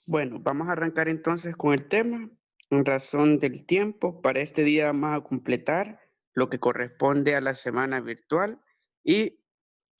Bueno, vamos a arrancar entonces con el tema. En razón del tiempo, para este día vamos a completar lo que corresponde a la semana virtual y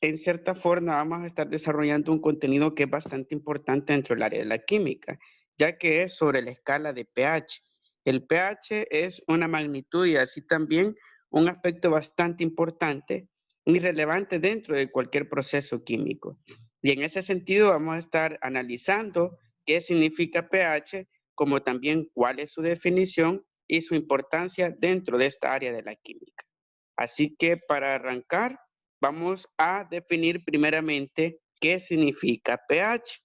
en cierta forma vamos a estar desarrollando un contenido que es bastante importante dentro del área de la química, ya que es sobre la escala de pH. El pH es una magnitud y así también un aspecto bastante importante y relevante dentro de cualquier proceso químico. Y en ese sentido vamos a estar analizando qué significa pH, como también cuál es su definición y su importancia dentro de esta área de la química. Así que para arrancar, vamos a definir primeramente qué significa pH.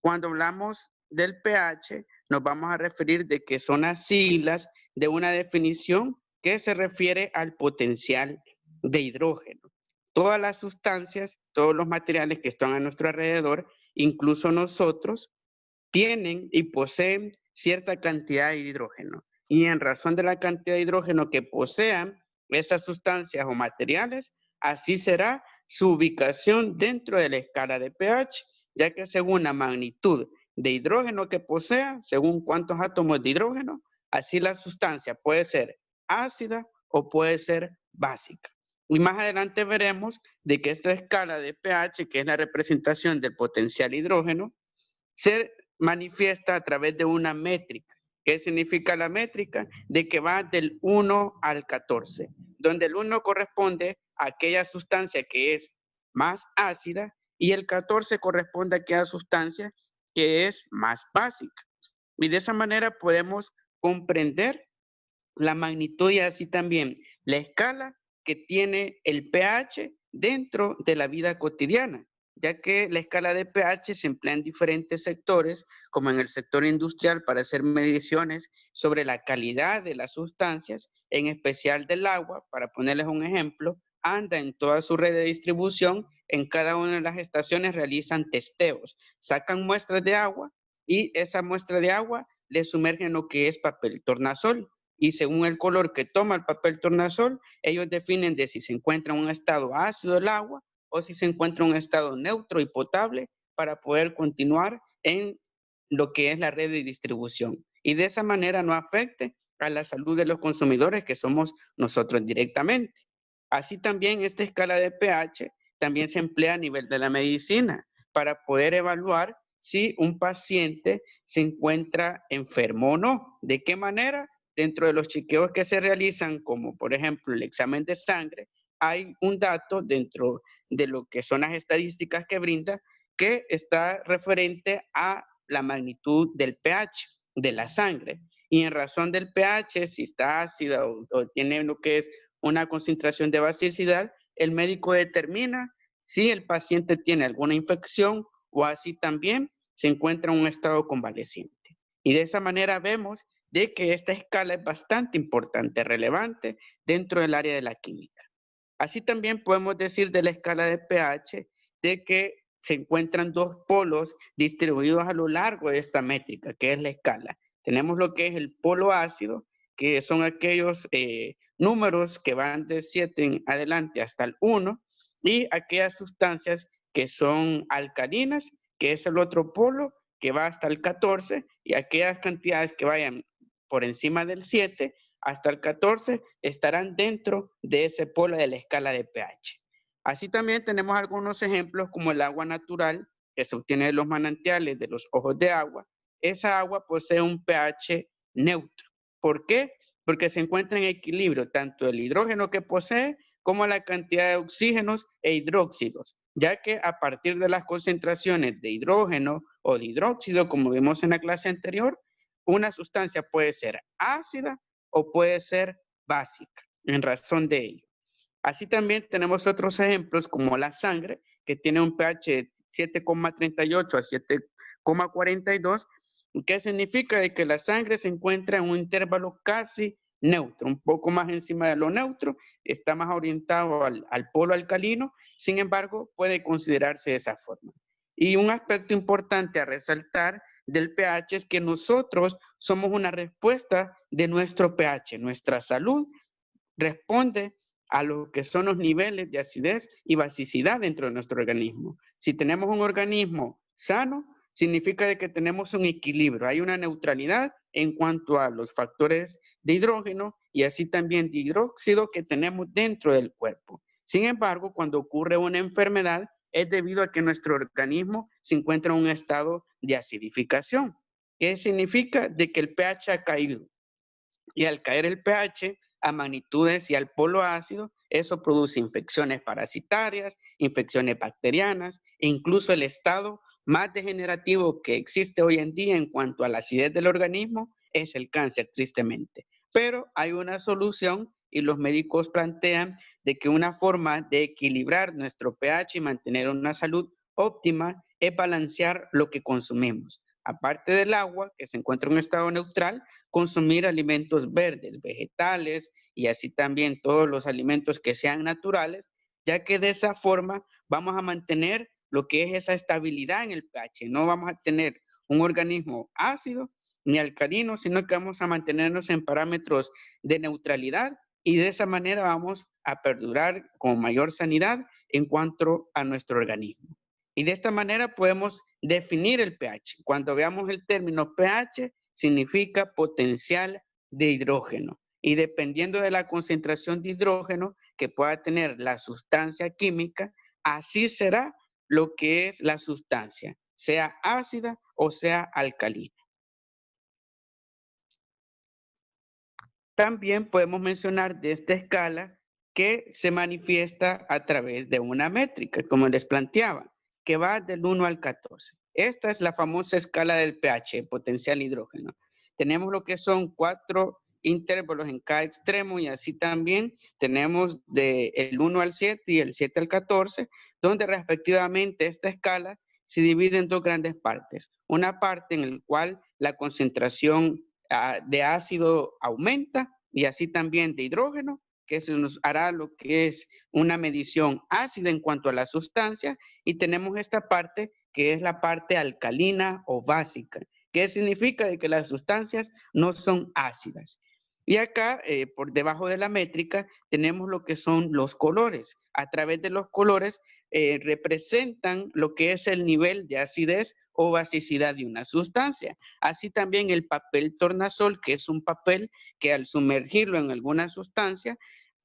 Cuando hablamos del pH, nos vamos a referir de que son las siglas de una definición que se refiere al potencial de hidrógeno. Todas las sustancias, todos los materiales que están a nuestro alrededor, incluso nosotros, tienen y poseen cierta cantidad de hidrógeno. Y en razón de la cantidad de hidrógeno que posean esas sustancias o materiales, así será su ubicación dentro de la escala de pH, ya que según la magnitud de hidrógeno que posea, según cuántos átomos de hidrógeno, así la sustancia puede ser ácida o puede ser básica. Y más adelante veremos de que esta escala de pH, que es la representación del potencial hidrógeno, se manifiesta a través de una métrica. ¿Qué significa la métrica? De que va del 1 al 14, donde el 1 corresponde a aquella sustancia que es más ácida y el 14 corresponde a aquella sustancia que es más básica. Y de esa manera podemos comprender la magnitud y así también la escala que tiene el pH dentro de la vida cotidiana, ya que la escala de pH se emplea en diferentes sectores, como en el sector industrial para hacer mediciones sobre la calidad de las sustancias, en especial del agua, para ponerles un ejemplo, anda en toda su red de distribución, en cada una de las estaciones realizan testeos, sacan muestras de agua y esa muestra de agua le sumergen lo que es papel tornasol y según el color que toma el papel tornasol, ellos definen de si se encuentra en un estado ácido el agua o si se encuentra en un estado neutro y potable para poder continuar en lo que es la red de distribución. Y de esa manera no afecte a la salud de los consumidores que somos nosotros directamente. Así también esta escala de pH también se emplea a nivel de la medicina para poder evaluar si un paciente se encuentra enfermo o no. ¿De qué manera? Dentro de los chequeos que se realizan, como por ejemplo el examen de sangre, hay un dato dentro de lo que son las estadísticas que brinda que está referente a la magnitud del pH de la sangre. Y en razón del pH, si está ácida o tiene lo que es una concentración de basicidad, el médico determina si el paciente tiene alguna infección o así también se encuentra en un estado convaleciente. Y de esa manera vemos de que esta escala es bastante importante, relevante dentro del área de la química. Así también podemos decir de la escala de pH de que se encuentran dos polos distribuidos a lo largo de esta métrica, que es la escala. Tenemos lo que es el polo ácido, que son aquellos números que van de 7 en adelante hasta el 1, y aquellas sustancias que son alcalinas, que es el otro polo, que va hasta el 14, y aquellas cantidades que vayan por encima del 7 hasta el 14 estarán dentro de ese polo de la escala de pH. Así también tenemos algunos ejemplos como el agua natural que se obtiene de los manantiales, de los ojos de agua. Esa agua posee un pH neutro. ¿Por qué? Porque se encuentra en equilibrio tanto el hidrógeno que posee como la cantidad de oxígenos e hidróxidos, ya que a partir de las concentraciones de hidrógeno o de hidróxido, como vimos en la clase anterior, una sustancia puede ser ácida o puede ser básica, en razón de ello. Así también tenemos otros ejemplos como la sangre, que tiene un pH de 7,38 a 7,42, que significa de que la sangre se encuentra en un intervalo casi neutro, un poco más encima de lo neutro, está más orientado al polo alcalino, sin embargo, puede considerarse de esa forma. Y un aspecto importante a resaltar del pH es que nosotros somos una respuesta de nuestro pH. Nuestra salud responde a lo que son los niveles de acidez y basicidad dentro de nuestro organismo. Si tenemos un organismo sano, significa de que tenemos un equilibrio, hay una neutralidad en cuanto a los factores de hidrógeno y así también de hidróxido que tenemos dentro del cuerpo. Sin embargo, cuando ocurre una enfermedad, es debido a que nuestro organismo se encuentra en un estado de acidificación. ¿Qué significa? De que el pH ha caído. Y al caer el pH a magnitudes y al polo ácido, eso produce infecciones parasitarias, infecciones bacterianas e incluso el estado más degenerativo que existe hoy en día en cuanto a la acidez del organismo es el cáncer, tristemente. Pero hay una solución y los médicos plantean de que una forma de equilibrar nuestro pH y mantener una salud óptima es balancear lo que consumimos. Aparte del agua, que se encuentra en un estado neutral, consumir alimentos verdes, vegetales y así también todos los alimentos que sean naturales, ya que de esa forma vamos a mantener lo que es esa estabilidad en el pH. No vamos a tener un organismo ácido ni alcalino, sino que vamos a mantenernos en parámetros de neutralidad y de esa manera vamos a perdurar con mayor sanidad en cuanto a nuestro organismo. Y de esta manera podemos definir el pH. Cuando veamos el término pH, significa potencial de hidrógeno. Y dependiendo de la concentración de hidrógeno que pueda tener la sustancia química, así será lo que es la sustancia, sea ácida o sea alcalina. También podemos mencionar de esta escala que se manifiesta a través de una métrica, como les planteaba, que va del 1 al 14. Esta es la famosa escala del pH, potencial hidrógeno. Tenemos lo que son 4 intervalos en cada extremo y así también tenemos del 1 al 7 y el 7 al 14, donde respectivamente esta escala se divide en dos grandes partes. Una parte en la cual la concentración de ácido aumenta y así también de hidrógeno, que se nos hará lo que es una medición ácida en cuanto a la sustancia, y tenemos esta parte que es la parte alcalina o básica, que significa de que las sustancias no son ácidas. Y acá, por debajo de la métrica, tenemos lo que son los colores. A través de los colores representan lo que es el nivel de acidez o basicidad de una sustancia. Así también el papel tornasol, que es un papel que al sumergirlo en alguna sustancia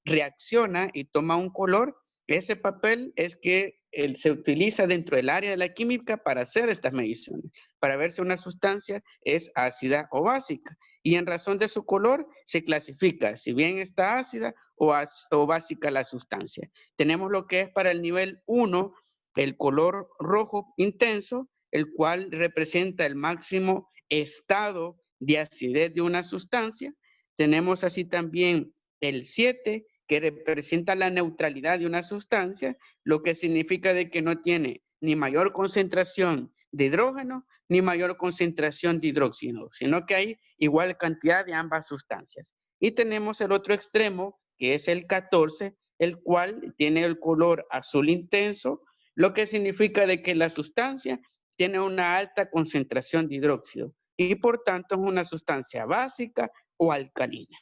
reacciona y toma un color. Ese papel es que se utiliza dentro del área de la química para hacer estas mediciones, para ver si una sustancia es ácida o básica. Y en razón de su color se clasifica si bien está ácida o básica la sustancia. Tenemos lo que es para el nivel 1, el color rojo intenso, el cual representa el máximo estado de acidez de una sustancia. Tenemos así también el 7, que representa la neutralidad de una sustancia, lo que significa de que no tiene ni mayor concentración de hidrógeno ni mayor concentración de hidróxido, sino que hay igual cantidad de ambas sustancias. Y tenemos el otro extremo, que es el 14, el cual tiene el color azul intenso, lo que significa de que la sustancia tiene una alta concentración de hidróxido y por tanto es una sustancia básica o alcalina.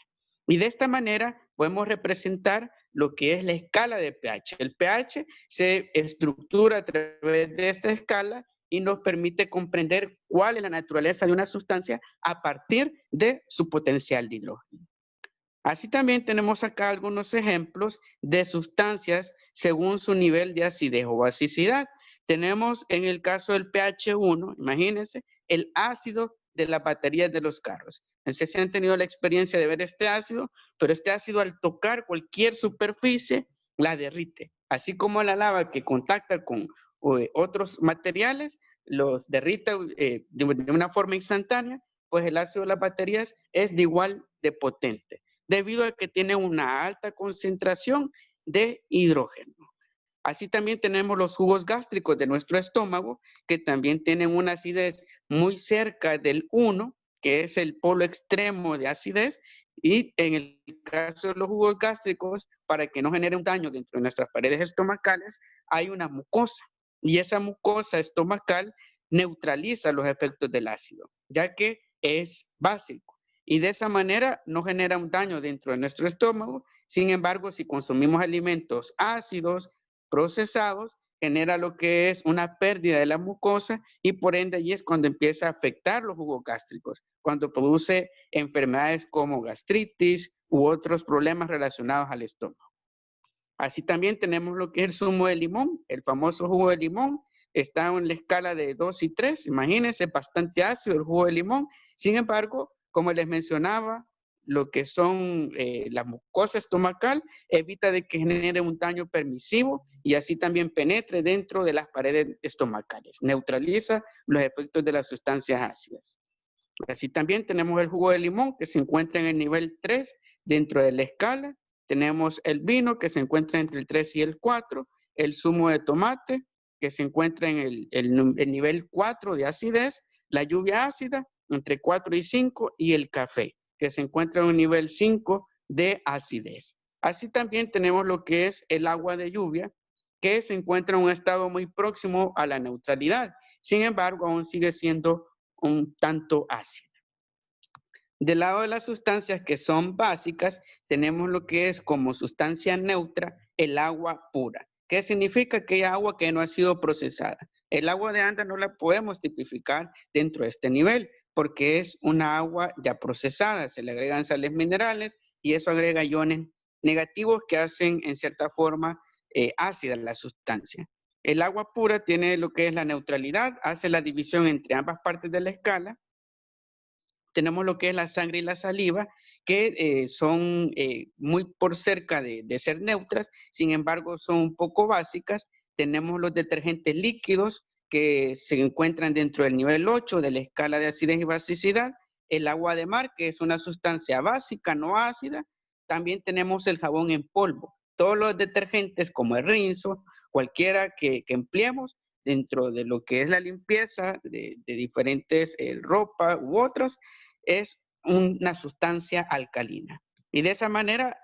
Y de esta manera podemos representar lo que es la escala de pH. El pH se estructura a través de esta escala y nos permite comprender cuál es la naturaleza de una sustancia a partir de su potencial de hidrógeno. Así también tenemos acá algunos ejemplos de sustancias según su nivel de acidez o basicidad. Tenemos en el caso del pH 1, imagínense, el ácido de las baterías de los carros. No sé si han tenido la experiencia de ver este ácido, pero este ácido al tocar cualquier superficie la derrite. Así como la lava que contacta con otros materiales, los derrita de una forma instantánea, pues el ácido de las baterías es de igual de potente, debido a que tiene una alta concentración de hidrógeno. Así también tenemos los jugos gástricos de nuestro estómago, que también tienen una acidez muy cerca del 1, que es el polo extremo de acidez, y en el caso de los jugos gástricos, para que no genere un daño dentro de nuestras paredes estomacales, hay una mucosa, y esa mucosa estomacal neutraliza los efectos del ácido, ya que es básico. Y de esa manera no genera un daño dentro de nuestro estómago. Sin embargo, si consumimos alimentos ácidos, procesados, genera lo que es una pérdida de la mucosa y por ende allí es cuando empieza a afectar los jugos gástricos, cuando produce enfermedades como gastritis u otros problemas relacionados al estómago. Así también tenemos lo que es el zumo de limón, el famoso jugo de limón, está en la escala de 2 y 3, imagínense, bastante ácido el jugo de limón. Sin embargo, como les mencionaba, lo que son la mucosa estomacal evita de que genere un daño permisivo y así también penetre dentro de las paredes estomacales, neutraliza los efectos de las sustancias ácidas. Así también tenemos el jugo de limón que se encuentra en el nivel 3 dentro de la escala. Tenemos el vino que se encuentra entre el 3 y el 4, el zumo de tomate que se encuentra en el nivel 4 de acidez, la lluvia ácida entre 4 y 5 y el café que se encuentra en un nivel 5 de acidez. Así también tenemos lo que es el agua de lluvia que se encuentra en un estado muy próximo a la neutralidad. Sin embargo, aún sigue siendo un tanto ácida. Del lado de las sustancias que son básicas, tenemos lo que es como sustancia neutra el agua pura. ¿Qué significa? Aquella agua que no ha sido procesada. El agua de anda no la podemos tipificar dentro de este nivel porque es una agua ya procesada. Se le agregan sales minerales y eso agrega iones negativos que hacen en cierta forma ácida la sustancia. El agua pura tiene lo que es la neutralidad, hace la división entre ambas partes de la escala. Tenemos lo que es la sangre y la saliva, que son muy por cerca de ser neutras, sin embargo son un poco básicas. Tenemos los detergentes líquidos que se encuentran dentro del nivel 8 de la escala de acidez y basicidad. El agua de mar, que es una sustancia básica, no ácida. También tenemos el jabón en polvo. Todos los detergentes como el Rinso, cualquiera que empleemos dentro de lo que es la limpieza de diferentes ropa u otros, es una sustancia alcalina. Y de esa manera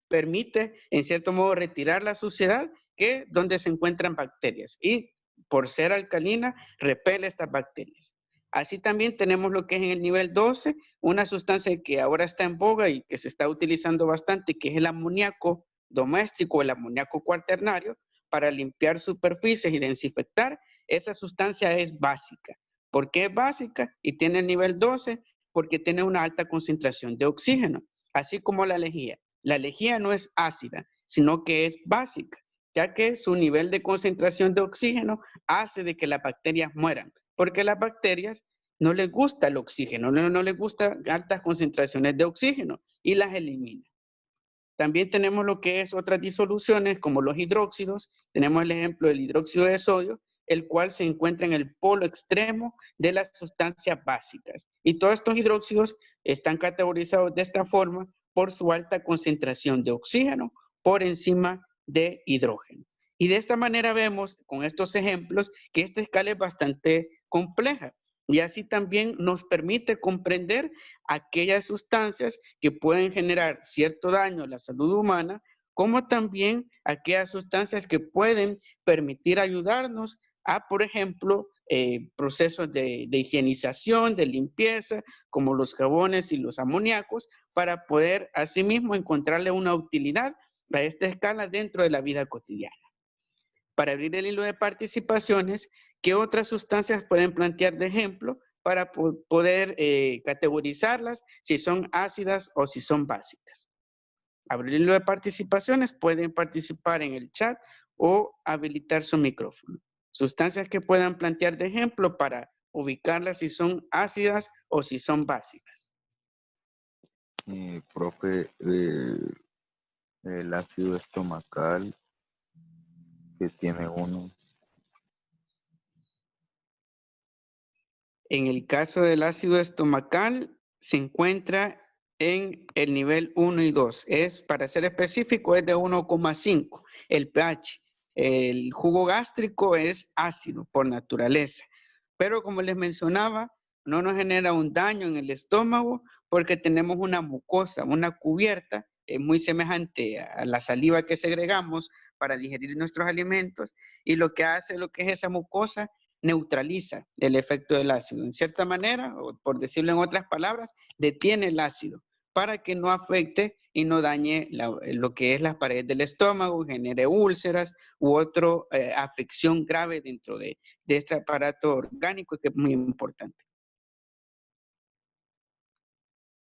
permite, en cierto modo, retirar la suciedad que donde se encuentran bacterias. Y por ser alcalina, repele estas bacterias. Así también tenemos lo que es en el nivel 12, una sustancia que ahora está en boga y que se está utilizando bastante, que es el amoníaco doméstico, el amoníaco cuaternario, para limpiar superficies y desinfectar. Esa sustancia es básica. ¿Por qué es básica? Y tiene el nivel 12, porque tiene una alta concentración de oxígeno, así como la lejía. La lejía no es ácida, sino que es básica, ya que su nivel de concentración de oxígeno hace de que las bacterias mueran, porque a las bacterias no les gusta el oxígeno, no les gustan altas concentraciones de oxígeno y las elimina. También tenemos lo que es otras disoluciones como los hidróxidos. Tenemos el ejemplo del hidróxido de sodio, el cual se encuentra en el polo extremo de las sustancias básicas. Y todos estos hidróxidos están categorizados de esta forma por su alta concentración de oxígeno por encima de hidrógeno. Y de esta manera vemos con estos ejemplos que esta escala es bastante compleja. Y así también nos permite comprender aquellas sustancias que pueden generar cierto daño a la salud humana, como también aquellas sustancias que pueden permitir ayudarnos a, por ejemplo, procesos de higienización, de limpieza, como los jabones y los amoníacos, para poder asimismo encontrarle una utilidad a esta escala dentro de la vida cotidiana. Para abrir el hilo de participaciones, ¿qué otras sustancias pueden plantear de ejemplo para poder categorizarlas si son ácidas o si son básicas? Abrir el hilo de participaciones, pueden participar en el chat o habilitar su micrófono. Sustancias que puedan plantear de ejemplo para ubicarlas si son ácidas o si son básicas. Profe, el ácido estomacal que tiene uno. En el caso del ácido estomacal, se encuentra en el nivel 1 y 2. Para ser específico, es de 1,5 el pH. El jugo gástrico es ácido por naturaleza, pero como les mencionaba, no nos genera un daño en el estómago porque tenemos una mucosa, una cubierta muy semejante a la saliva que segregamos para digerir nuestros alimentos, y lo que hace lo que es esa mucosa neutraliza el efecto del ácido. En cierta manera, o por decirlo en otras palabras, detiene el ácido, para que no afecte y no dañe lo que es las paredes del estómago, genere úlceras u otra afección grave dentro de este aparato orgánico que es muy importante.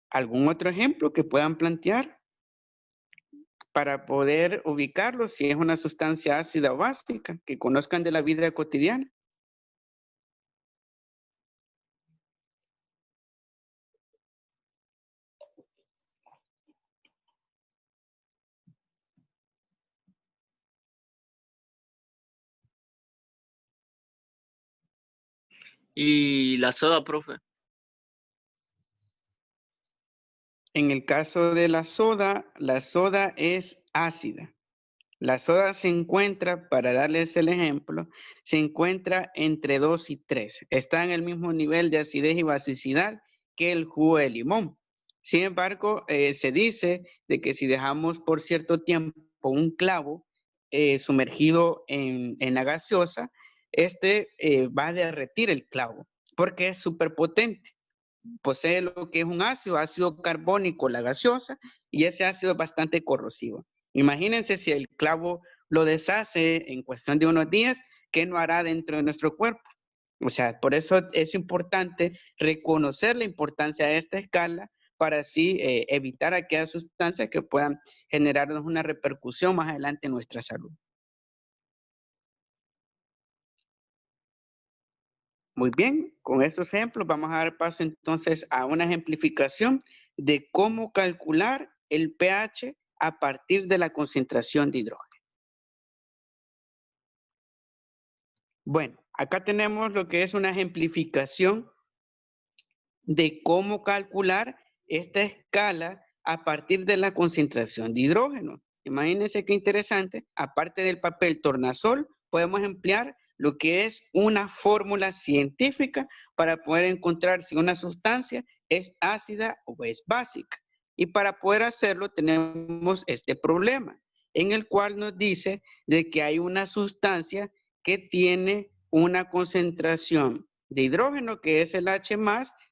¿Algún otro ejemplo que puedan plantear para poder ubicarlo si es una sustancia ácida o básica que conozcan de la vida cotidiana? ¿Y la soda, profe? En el caso de la soda es ácida. La soda se encuentra, para darles el ejemplo, se encuentra entre 2 y 3. Está en el mismo nivel de acidez y basicidad que el jugo de limón. Sin embargo, se dice de que si dejamos por cierto tiempo un clavo sumergido en la gaseosa, va a derretir el clavo porque es súper potente. Posee lo que es un ácido carbónico, la gaseosa, y ese ácido es bastante corrosivo. Imagínense si el clavo lo deshace en cuestión de unos días, ¿qué no hará dentro de nuestro cuerpo? O sea, por eso es importante reconocer la importancia de esta escala para así evitar aquellas sustancias que puedan generarnos una repercusión más adelante en nuestra salud. Muy bien, con estos ejemplos vamos a dar paso entonces a una ejemplificación de cómo calcular el pH a partir de la concentración de hidrógeno. Bueno, acá tenemos lo que es una ejemplificación de cómo calcular esta escala a partir de la concentración de hidrógeno. Imagínense qué interesante, aparte del papel tornasol, podemos emplear lo que es una fórmula científica para poder encontrar si una sustancia es ácida o es básica. Y para poder hacerlo tenemos este problema, en el cual nos dice de que hay una sustancia que tiene una concentración de hidrógeno, que es el H+,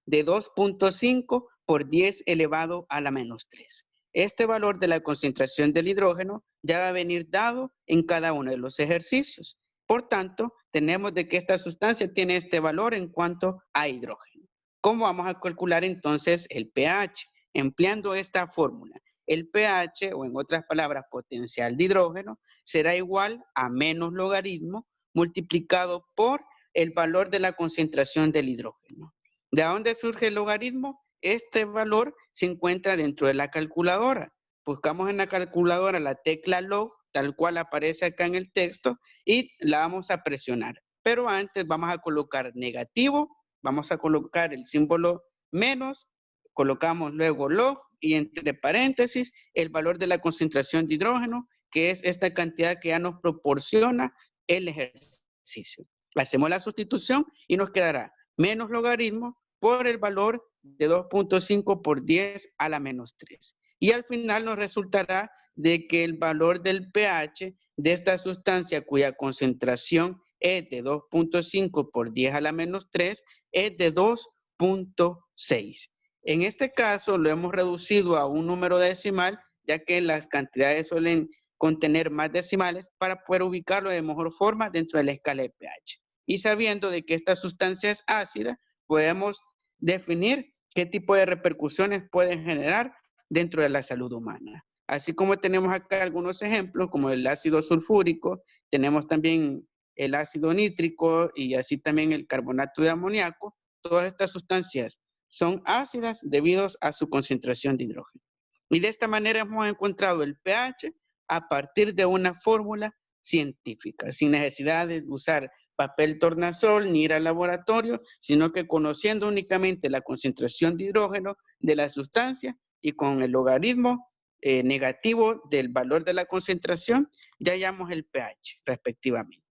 de 2.5 por 10 elevado a la menos 3. Este valor de la concentración del hidrógeno ya va a venir dado en cada uno de los ejercicios. Por tanto, tenemos de que esta sustancia tiene este valor en cuanto a hidrógeno. ¿Cómo vamos a calcular entonces el pH? Empleando esta fórmula. El pH, o en otras palabras, potencial de hidrógeno, será igual a menos logaritmo multiplicado por el valor de la concentración del hidrógeno. ¿De dónde surge el logaritmo? Este valor se encuentra dentro de la calculadora. Buscamos en la calculadora la tecla log, tal cual aparece acá en el texto, y la vamos a presionar. Pero antes vamos a colocar negativo, vamos a colocar el símbolo menos, colocamos luego log y entre paréntesis el valor de la concentración de hidrógeno, que es esta cantidad que ya nos proporciona el ejercicio. Hacemos la sustitución y nos quedará menos logaritmo por el valor de 2.5 por 10 a la menos 3. Y al final nos resultará de que el valor del pH de esta sustancia cuya concentración es de 2.5 por 10 a la menos 3 es de 2.6. En este caso lo hemos reducido a un número decimal, ya que las cantidades suelen contener más decimales para poder ubicarlo de mejor forma dentro de la escala de pH. Y sabiendo de que esta sustancia es ácida, podemos definir qué tipo de repercusiones pueden generar dentro de la salud humana. Así como tenemos acá algunos ejemplos, como el ácido sulfúrico, tenemos también el ácido nítrico y así también el carbonato de amoníaco. Todas estas sustancias son ácidas debido a su concentración de hidrógeno. Y de esta manera hemos encontrado el pH a partir de una fórmula científica, sin necesidad de usar papel tornasol ni ir al laboratorio, sino que conociendo únicamente la concentración de hidrógeno de la sustancia y con el logaritmo negativo del valor de la concentración, ya hallamos el pH respectivamente.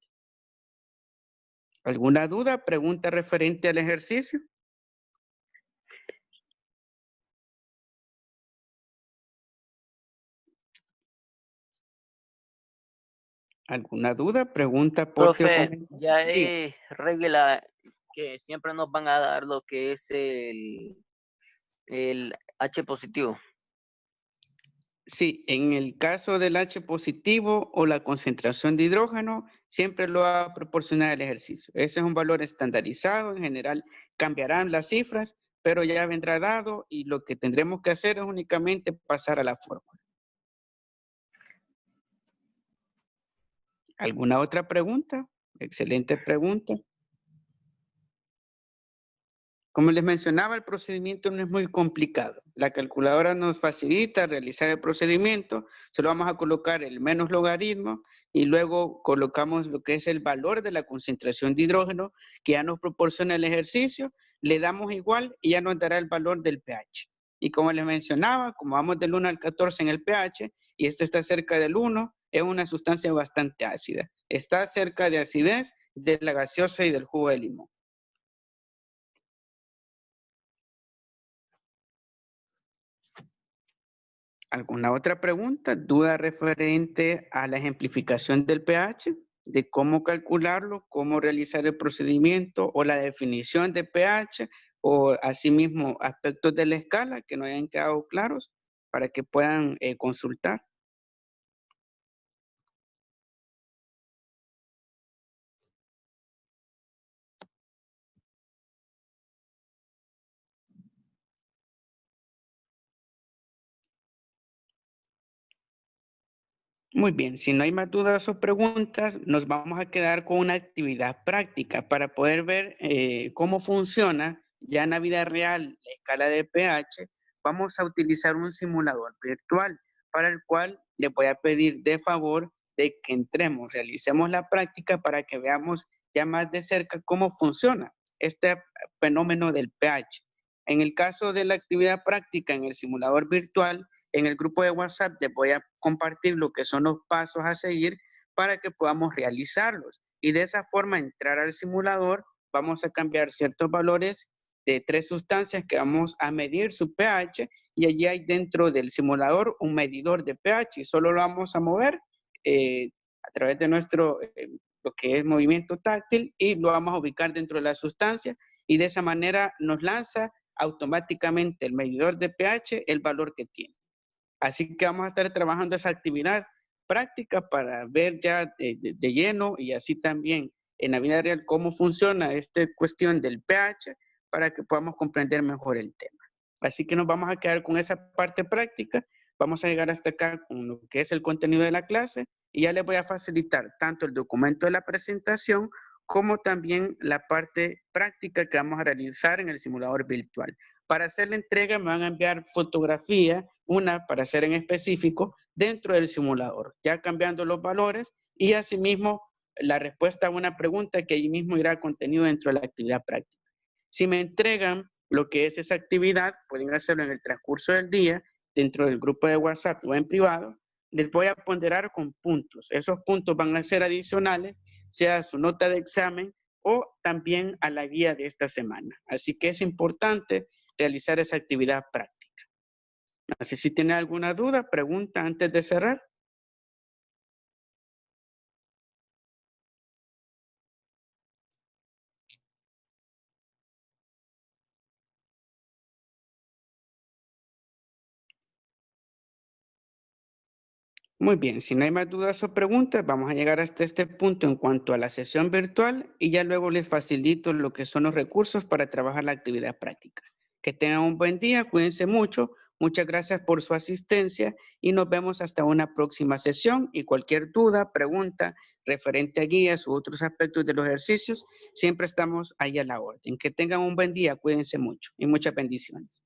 ¿Alguna duda, pregunta referente al ejercicio? ¿Alguna duda, pregunta, aporte o Profe, comentario? ya Diga. es regla que siempre nos van a dar lo que es el H positivo. Sí, en el caso del H positivo o la concentración de hidrógeno, siempre lo va a proporcionar el ejercicio. Ese es un valor estandarizado, en general cambiarán las cifras, pero ya vendrá dado y lo que tendremos que hacer es únicamente pasar a la fórmula. ¿Alguna otra pregunta? Excelente pregunta. Como les mencionaba, el procedimiento no es muy complicado. La calculadora nos facilita realizar el procedimiento. Solo vamos a colocar el menos logaritmo y luego colocamos lo que es el valor de la concentración de hidrógeno que ya nos proporciona el ejercicio. Le damos igual y ya nos dará el valor del pH. Y como les mencionaba, como vamos del 1 al 14 en el pH y este está cerca del 1, es una sustancia bastante ácida. Está cerca de acidez de la gaseosa y del jugo de limón. ¿Alguna otra pregunta? ¿Duda referente a la ejemplificación del pH? ¿De cómo calcularlo? ¿Cómo realizar el procedimiento? ¿O la definición de pH? ¿O asimismo aspectos de la escala que no hayan quedado claros para que puedan consultar? Muy bien, si no hay más dudas o preguntas, nos vamos a quedar con una actividad práctica para poder ver cómo funciona ya en la vida real la escala de pH. Vamos a utilizar un simulador virtual para el cual le voy a pedir de favor de que entremos, realicemos la práctica para que veamos ya más de cerca cómo funciona este fenómeno del pH. En el caso de la actividad práctica en el simulador virtual, en el grupo de WhatsApp les voy a compartir lo que son los pasos a seguir para que podamos realizarlos. Y de esa forma entrar al simulador, vamos a cambiar ciertos valores de 3 sustancias que vamos a medir su pH y allí hay dentro del simulador un medidor de pH y solo lo vamos a mover a través de nuestro, lo que es movimiento táctil y lo vamos a ubicar dentro de la sustancia y de esa manera nos lanza automáticamente el medidor de pH el valor que tiene. Así que vamos a estar trabajando esa actividad práctica para ver ya de lleno y así también en la vida real cómo funciona esta cuestión del pH para que podamos comprender mejor el tema. Así que nos vamos a quedar con esa parte práctica. Vamos a llegar hasta acá con lo que es el contenido de la clase y ya les voy a facilitar tanto el documento de la presentación como también la parte práctica que vamos a realizar en el simulador virtual. Para hacer la entrega me van a enviar fotografía, una para hacer en específico, dentro del simulador, ya cambiando los valores y asimismo la respuesta a una pregunta que allí mismo irá contenido dentro de la actividad práctica. Si me entregan lo que es esa actividad, pueden hacerlo en el transcurso del día, dentro del grupo de WhatsApp o en privado, les voy a ponderar con puntos. Esos puntos van a ser adicionales, sea a su nota de examen o también a la guía de esta semana. Así que es importante realizar esa actividad práctica. No sé si tiene alguna duda, pregunta antes de cerrar. Muy bien, si no hay más dudas o preguntas, vamos a llegar hasta este punto en cuanto a la sesión virtual y ya luego les facilito lo que son los recursos para trabajar la actividad práctica. Que tengan un buen día, cuídense mucho, muchas gracias por su asistencia y nos vemos hasta una próxima sesión y cualquier duda, pregunta referente a guías u otros aspectos de los ejercicios, siempre estamos ahí a la orden. Que tengan un buen día, cuídense mucho y muchas bendiciones.